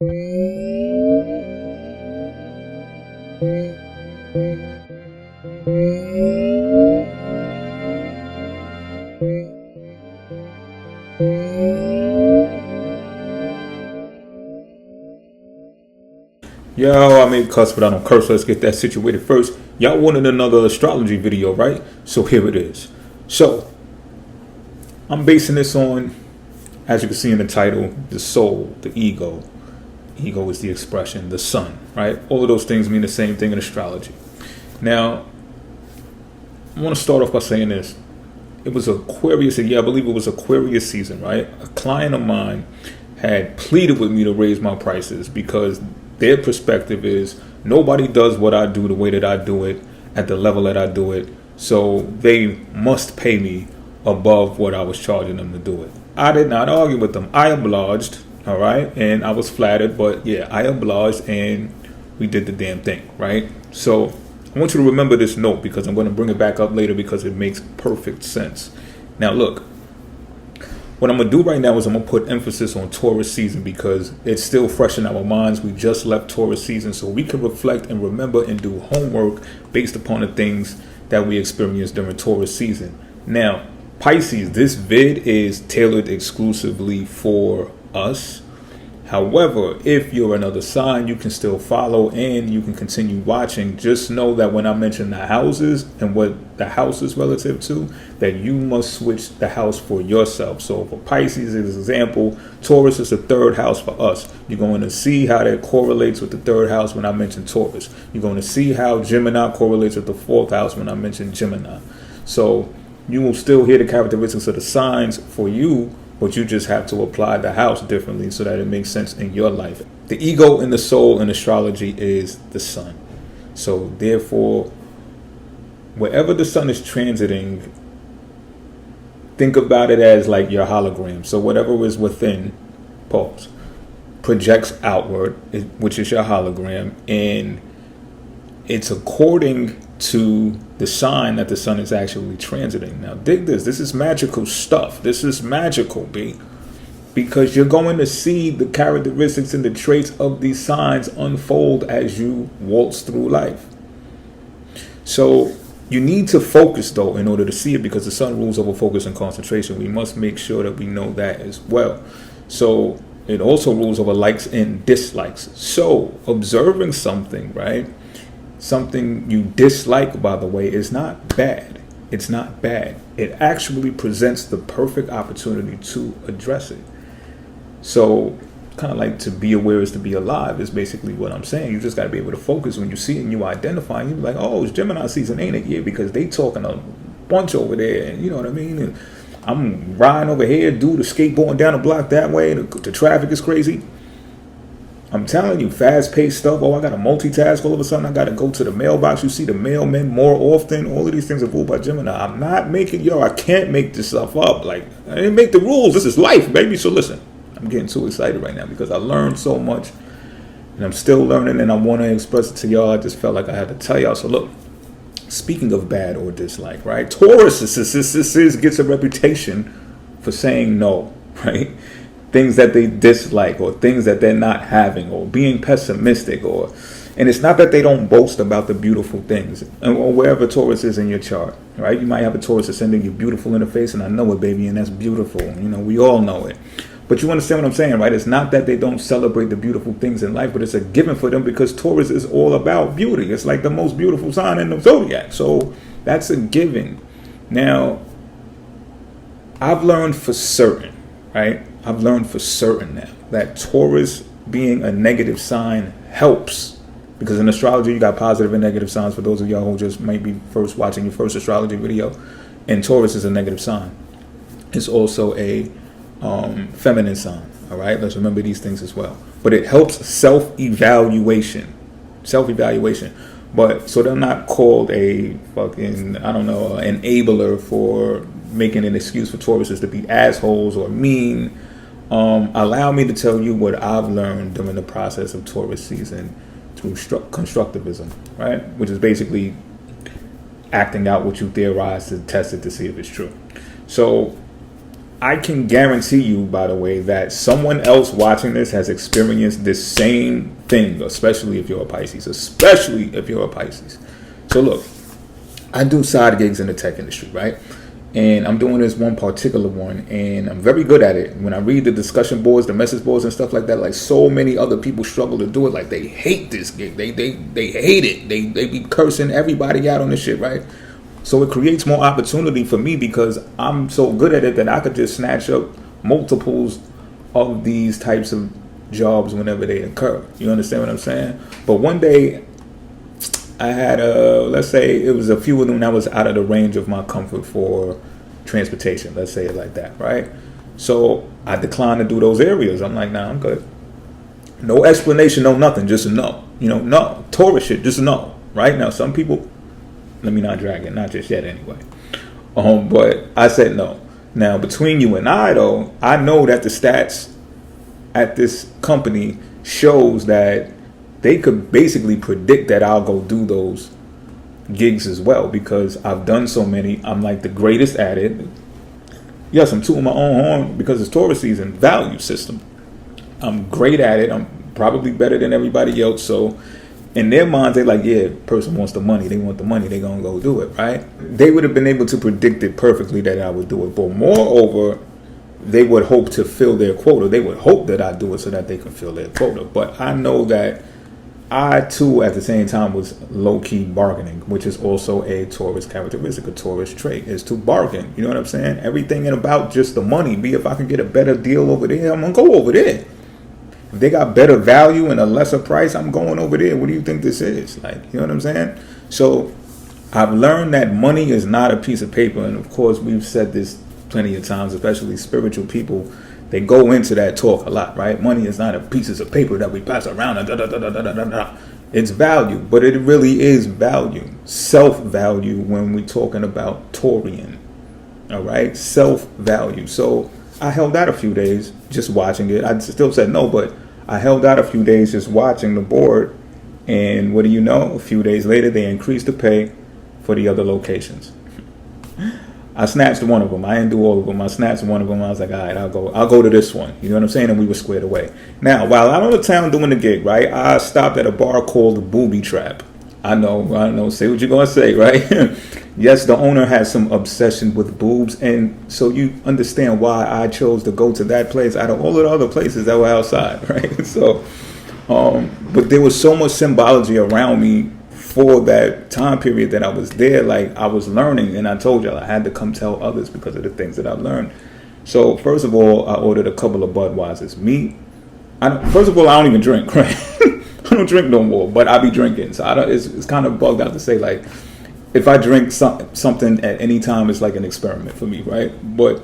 Yo, I made cuss, but I don't curse. Let's get that situated first. Y'all wanted another astrology video, right? So here it is. So I'm basing this on, as you can see in the title, the soul, the ego. Ego is the expression, the sun, right? All of those things mean the same thing in astrology. Now, I want to start off by saying this. It was Aquarius, I believe it was Aquarius season, right? A client of mine had pleaded with me to raise my prices because their perspective is nobody does what I do the way that I do it at the level that I do it, so they must pay me above what I was charging them to do it. I did not argue with them. I obliged, all right, and I was flattered, but yeah, I obliged and we did the damn thing, right? So I want you to remember this note because I'm going to bring it back up later because it makes perfect sense. Now look, what I'm going to do right now is I'm going to put emphasis on Taurus season because it's still fresh in our minds. We just left Taurus season, so we can reflect and remember and do homework based upon the things that we experienced during Taurus season. Now, Pisces, this vid is tailored exclusively for us. However, if you're another sign, you can still follow and you can continue watching. Just know that when I mention the houses and what the house is relative to, that you must switch the house for yourself. So for Pisces, as an example, Taurus is the third house for us. You're going to see how that correlates with the third house when I mention Taurus. You're going to see how Gemini correlates with the fourth house when I mention Gemini. So you will still hear the characteristics of the signs for you, but you just have to apply the house differently so that it makes sense in your life. The ego and the soul in astrology is the sun. So therefore, wherever the sun is transiting, think about it as like your hologram. So whatever is within, projects outward, which is your hologram, and it's according to the sign that the sun is actually transiting. Now dig this. This is magical stuff. This is magical, B. Because you're going to see the characteristics and the traits of these signs unfold as you waltz through life. So you need to focus, though, in order to see it, because the sun rules over focus and concentration. We must make sure that we know that as well. So it also rules over likes and dislikes. So observing something, right? Something you dislike, by the way, is not bad. It's not bad. It actually presents the perfect opportunity to address it. So kind of like to be aware is to be alive is basically what I'm saying. You just got to be able to focus when you see it and you identify. You're like, oh, it's Gemini season, ain't it? Yeah, because they talking a bunch over there. And you know what I mean? And I'm riding over here, dude, skateboarding down the block that way. The traffic is crazy. I'm telling you, fast-paced stuff. Oh, I got to multitask. All of a sudden, I got to go to the mailbox. You see the mailmen more often. All of these things are ruled by Gemini. I'm not making, I can't make this stuff up. Like, I didn't make the rules. This is life, baby. So listen, I'm getting too excited right now because I learned so much. And I'm still learning, and I want to express it to y'all. I just felt like I had to tell y'all. So look, speaking of bad or dislike, right? Taurus gets a reputation for saying no, right? Things that they dislike or things that they're not having or being pessimistic and it's not that they don't boast about the beautiful things or wherever Taurus is in your chart, right? You might have a Taurus ascending, you're beautiful in the face, and I know it, baby, and that's beautiful. We all know it. But you understand what I'm saying, right? It's not that they don't celebrate the beautiful things in life, but it's a given for them because Taurus is all about beauty. It's like the most beautiful sign in the zodiac. So that's a given. Now, I've learned for certain, right? I've learned for certain now that Taurus being a negative sign helps, because in astrology you got positive and negative signs. For those of y'all who just might be first watching your first astrology video, and Taurus is a negative sign. It's also a feminine sign. All right, let's remember these things as well. But it helps self-evaluation, But so they're not called a fucking enabler for making an excuse for Tauruses to be assholes or mean. Allow me to tell you what I've learned during the process of Taurus season through constructivism, right? Which is basically acting out what you theorize to test it to see if it's true. So I can guarantee you, by the way, that someone else watching this has experienced this same thing, especially if you're a Pisces, So look, I do side gigs in the tech industry, right? And I'm doing this one particular one, and I'm very good at it. When I read the discussion boards, the message boards and stuff like that, like so many other people struggle to do it. Like they hate this gig. They hate it. They be cursing everybody out on this shit, right? So it creates more opportunity for me because I'm so good at it that I could just snatch up multiples of these types of jobs whenever they occur. You understand what I'm saying? But one day I had let's say it was a few of them that was out of the range of my comfort for transportation. Let's say it like that, right? So I declined to do those areas. I'm like, nah, I'm good. No explanation, no nothing, just a no. No. Taurus shit, just a no. Right? Now, some people, let me not drag it, not just yet anyway. But I said no. Now, between you and I, though, I know that the stats at this company shows that they could basically predict that I'll go do those gigs as well because I've done so many. I'm like the greatest at it. Yes, I'm tooting my own horn because it's Taurus season. Value system. I'm great at it. I'm probably better than everybody else. So in their minds, they're like, yeah, person wants the money. They want the money. They're going to go do it, right? They would have been able to predict it perfectly that I would do it. But moreover, they would hope to fill their quota. They would hope that I do it so that they can fill their quota. But I know that I, too, at the same time, was low-key bargaining, which is also a Taurus characteristic, a Taurus trait, is to bargain. You know what I'm saying? Everything ain't about just the money. Be if I can get a better deal over there, I'm going to go over there. If they got better value and a lesser price, I'm going over there. What do you think this is? Like, you know what I'm saying? So I've learned that money is not a piece of paper. And, of course, we've said this plenty of times, especially spiritual people. They go into that talk a lot, right? Money is not a pieces of paper that we pass around. It's value, but it really is value. Self-value when we're talking about Taurian, all right? Self-value. So I held out a few days just watching it. I still said no, but I held out a few days just watching the board. And what do you know? A few days later, they increased the pay for the other locations. I snatched one of them. I didn't do all of them. I snatched one of them. I was like, all right, I'll go to this one. You know what I'm saying? And we were squared away. Now, while I'm out of town doing the gig, right, I stopped at a bar called the Booby Trap. I know. Say what you're going to say, right? Yes, the owner has some obsession with boobs. And so you understand why I chose to go to that place out of all of the other places that were outside, right? So, but there was so much symbology around me for that time period that I was there. Like, I was learning, and I told you I had to come tell others because of the things that I've learned. So first of all, I ordered a couple of Budweisers. First of all, I don't even drink, right? I don't drink no more, but I be drinking. So it's kind of bugged out to say, like, if I drink something at any time, it's like an experiment for me, right? But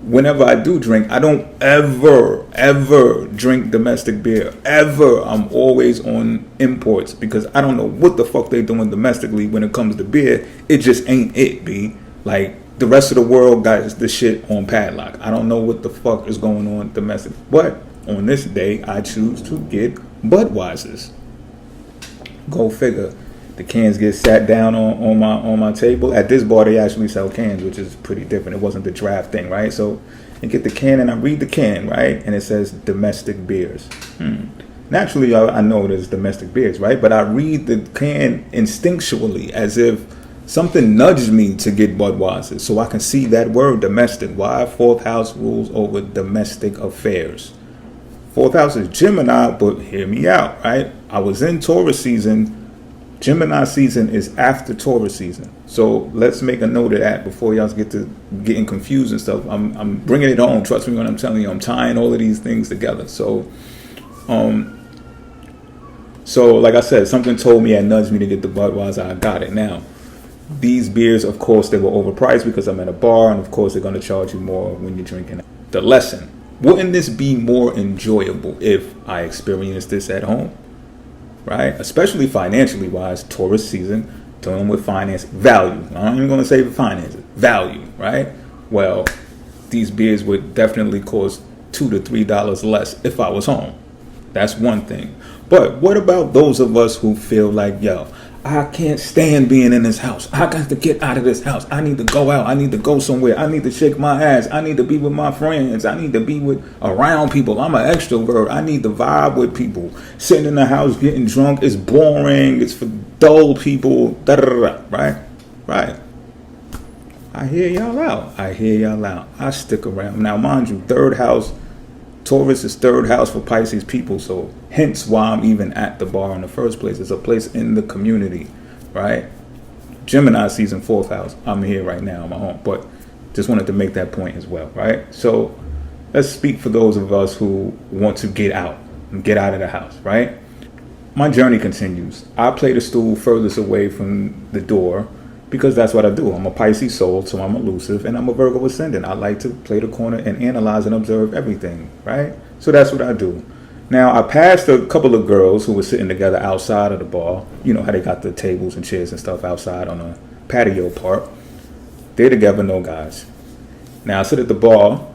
whenever I do drink, I don't ever drink domestic beer. Ever. I'm always on imports because I don't know what the fuck they doing domestically when it comes to beer. It just ain't it, B. Like, the rest of the world got the shit on padlock. I don't know what the fuck is going on domestic. But on this day, I choose to get Budweisers. Go figure. The cans get sat down on my table. At this bar, they actually sell cans, which is pretty different. It wasn't the draft thing, right? So I get the can, and I read the can, right? And it says domestic beers. Naturally, I know there's domestic beers, right? But I read the can instinctually as if something nudged me to get Budweiser. So I can see that word, domestic. Why? Fourth house rules over domestic affairs. Fourth house is Gemini, but hear me out, right? I was in Taurus season. Gemini season is after Taurus season. So let's make a note of that before y'all get to getting confused and stuff. I'm bringing it home. Trust me when I'm telling you. I'm tying all of these things together. So like I said, something told me and nudged me to get the Budweiser. I got it. Now, these beers, of course, they were overpriced because I'm at a bar, and of course, they're going to charge you more when you're drinking. The lesson: wouldn't this be more enjoyable if I experienced this at home? Right? Especially financially wise, Taurus season, dealing with finance, value. I'm even going to say finances, value, right? Well, these beers would definitely cost $2 to $3 less if I was home. That's one thing. But what about those of us who feel like, yo, I can't stand being in this house. I got to get out of this house. I need to go out. I need to go somewhere. I need to shake my ass. I need to be with my friends. I need to be around people. I'm an extrovert. I need to vibe with people. Sitting in the house getting drunk is boring. It's for dull people. Right? Right. I hear y'all out. I stick around. Now, mind you, third house, Taurus is third house for Pisces people, so hence why I'm even at the bar in the first place. It's a place in the community, right? Gemini season fourth house. I'm here right now on my own, but just wanted to make that point as well, right? So let's speak for those of us who want to get out of the house, right? My journey continues. I play the stool furthest away from the door because that's what I do. I'm a Pisces soul, so I'm elusive, and I'm a Virgo ascendant. I like to play the corner and analyze and observe everything, right? So that's what I do. Now, I passed a couple of girls who were sitting together outside of the bar. You know how they got the tables and chairs and stuff outside on a patio part. They're together, no guys. Now, I sit at the bar,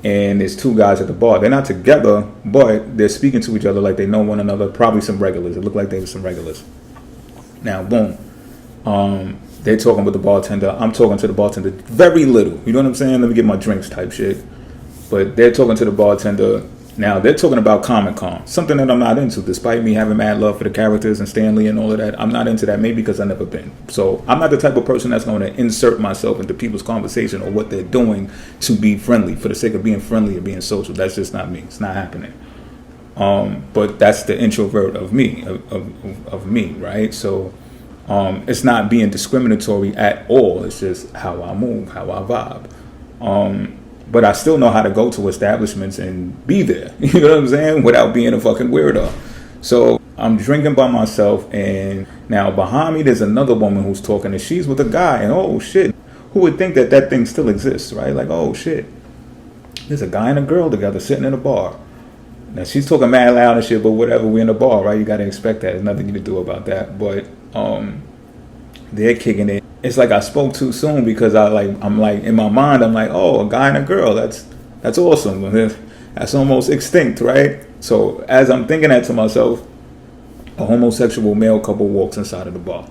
and there's two guys at the bar. They're not together, but they're speaking to each other like they know one another. Probably some regulars. It looked like they were some regulars. Now, boom. They're talking with the bartender. I'm talking to the bartender very little. You know what I'm saying? Let me get my drinks type shit. But they're talking to the bartender. Now, they're talking about Comic-Con, something that I'm not into, despite me having mad love for the characters and Stanley and all of that. I'm not into that, maybe because I've never been. So I'm not the type of person that's going to insert myself into people's conversation or what they're doing to be friendly for the sake of being friendly or being social. That's just not me. It's not happening. But that's the introvert of me, of me, right? So it's not being discriminatory at all. It's just how I move, how I vibe. But I still know how to go to establishments and be there. You know what I'm saying? Without being a fucking weirdo. So I'm drinking by myself, and now behind me there's another woman who's talking, and she's with a guy, and oh shit, who would think that thing still exists, right? Like, oh shit, there's a guy and a girl together sitting in a bar. Now she's talking mad loud and shit, but whatever, we're in a bar, right? You gotta expect that. There's nothing you can do about that. But they're kicking it. It's like I spoke too soon because I'm like in my mind I'm like, oh, a guy and a girl, that's awesome. That's almost extinct, right? So as I'm thinking that to myself, a homosexual male couple walks inside of the bar.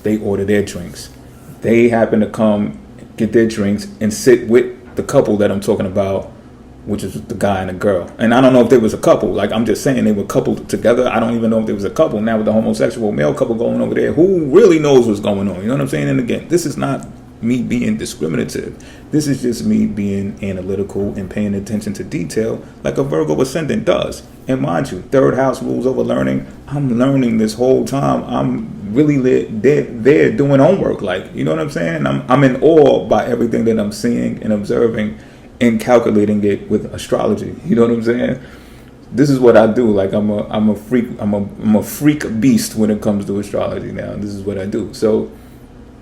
They order their drinks. They happen to come get their drinks and sit with the couple that I'm talking about, which is the guy and the girl. And I don't know if there was a couple. Like, I'm just saying they were coupled together. I don't even know if there was a couple. Now with the homosexual male couple going over there, who really knows what's going on? You know what I'm saying? And again, this is not me being discriminative. This is just me being analytical and paying attention to detail like a Virgo ascendant does. And mind you, third house rules over learning. I'm learning this whole time. I'm really there doing homework. Like, you know what I'm saying? I'm in awe by everything that I'm seeing and observing and calculating it with astrology. You know what I'm saying? This is what I do. Like, I'm a freak. I'm a freak beast when it comes to astrology now. This is what I do. So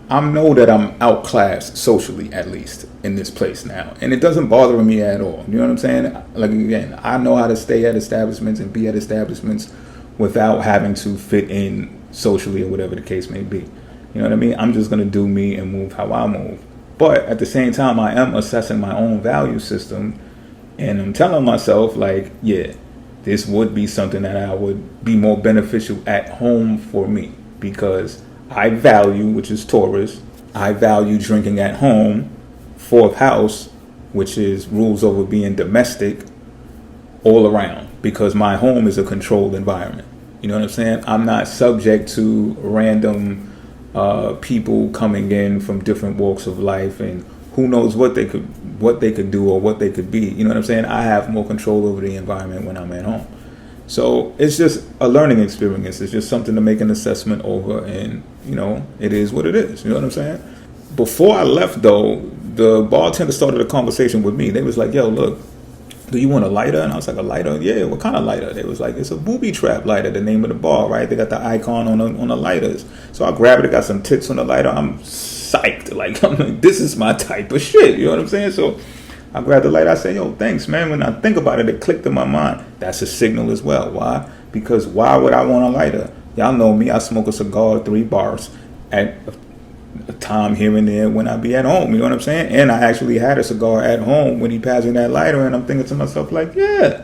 I know that I'm outclassed socially, at least in this place now, and it doesn't bother me at all. You know what I'm saying? Like, again, I know how to stay at establishments and be at establishments without having to fit in socially or whatever the case may be. You know what I mean? I'm just gonna do me and move how I move. But at the same time, I am assessing my own value system, and I'm telling myself, like, yeah, this would be something that I would be more beneficial at home for me, because I value, which is Taurus, I value drinking at home, fourth house, which is rules over being domestic all around, because my home is a controlled environment. You know what I'm saying? I'm not subject to random people coming in from different walks of life, and who knows what they could do or what they could be. You know what I'm saying? I have more control over the environment when I'm at home. So it's just a learning experience. It's just something to make an assessment over, and you know, it is what it is. You know what I'm saying? Before I left though, the bartender started a conversation with me. They was like, yo, look, do you want a lighter? And I was like, a lighter? Yeah, what kind of lighter? They was like, it's a booby trap lighter, the name of the bar, right? They got the icon on the lighters. So I grabbed it, got some tits on the lighter. I'm psyched. Like, I'm like, this is my type of shit. You know what I'm saying? So I grabbed the lighter. I said, yo, thanks, man. When I think about it, it clicked in my mind. That's a signal as well. Why? Because why would I want a lighter? Y'all know me. I smoke a cigar, 3 bars at a time here and there when I be at home. You know what I'm saying? And I actually had a cigar at home when he passed me that lighter, and I'm thinking to myself, like, yeah,